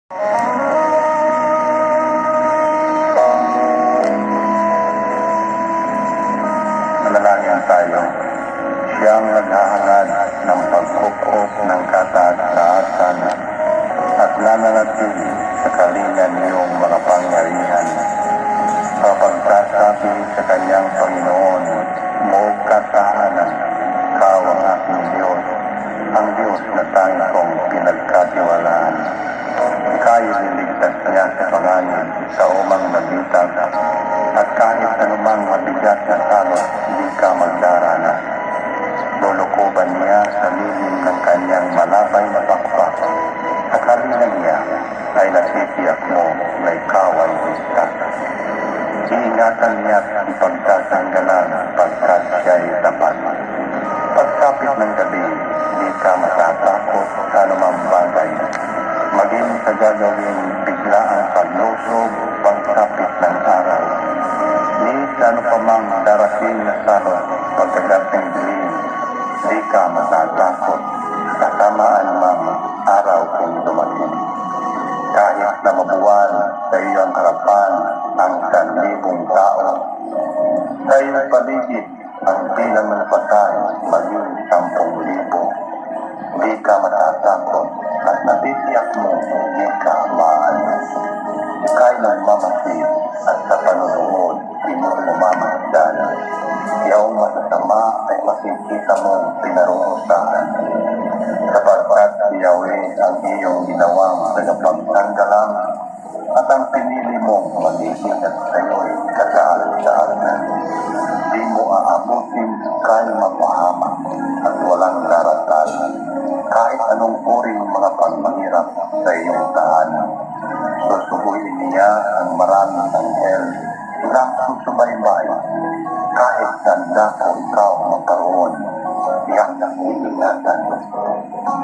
Manalangin tayo. Siyang naghahangad ng pagkukup ng kataas-taasan at nananatili sa kalingan niyong mga pangyarihan. Kapagkasabi sa kanyang Panginoon, moog katahanan, ikaw ang aking Diyos, ang Diyos na tanging kong pinagkatiwalaan. Ika'y liligtas niya sa panganib sa umang nagitag, at kahit anumang mabigat na salot, hindi ka magdaranas. Lulukuban niya sa lilim ng kanyang malabay na pakpak. Sa kalingan niya ay nasitiyak mo na ikaw ay ligtas. Iingatan niya at ipagtatanggalan pagkat siya'y tapat. Pagkapit ng gabi, di ka matatakot sa anumang bagay. Maging sa gagawing biglaang paglusog, pagkapit ng araw. Ni sa ano pa mang darating na salot, pagkagat ng dilim, di ka matatakot sa tamaan mang araw kung dumating. Kahit na mabuwan sa iyong harapan ang 1,000 tao, sa iyong paligid ang bilang ng patay maging 10,000, di ka matatakot at natitiyak mo di ka maalis. Ika'y nagmamasid at sa panunood di mo umamasdan. Iyong masasama ay makikita mong pinarurusahan. Sapagkat si Yahweh ang iyong ginawang tagapagtanggalang at ang pinili mong magiging at sa'yo'y kataas-taasan. Di mo aabutin kahit mapahamak at walang daratal, kahit anong uring mga pagmahirap sa iyong tahanan. Susubuhin niya ang maraming anghel na susubaybay. Kahit sanda ko ikaw magkaroon, iyak na ingatan.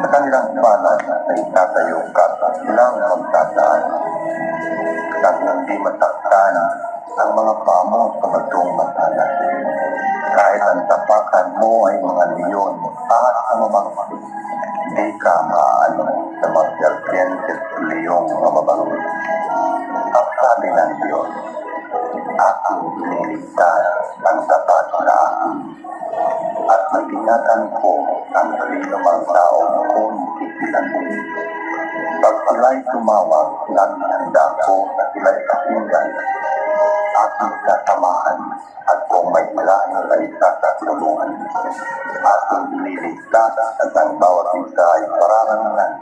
Sa kanilang palad ay tatayo ka silang magtataan. At hindi masaktan ang mga pamo sa batong matalas. Kahit ang tapakan mo ay mga leon at ang mamangkin, di ka maano sa mga serpientes leyong mamabangon. Ang sabi ng Diyos, aking iniligtas ang tapat na akin, at mag-ingatan ko ang kalinumang taong kung kikilan. Pag sila'y tumawag, naghanda ko na sila'y pakinggan, aking kasamahan, at kung may malayo ay sasatulungan. Aking iniligtas at ang bawat isa ay pararangalan.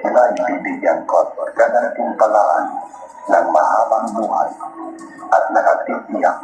Sila'y bibigyan ko at ganantimpalaan ng mahabang buhay at nakatitiyak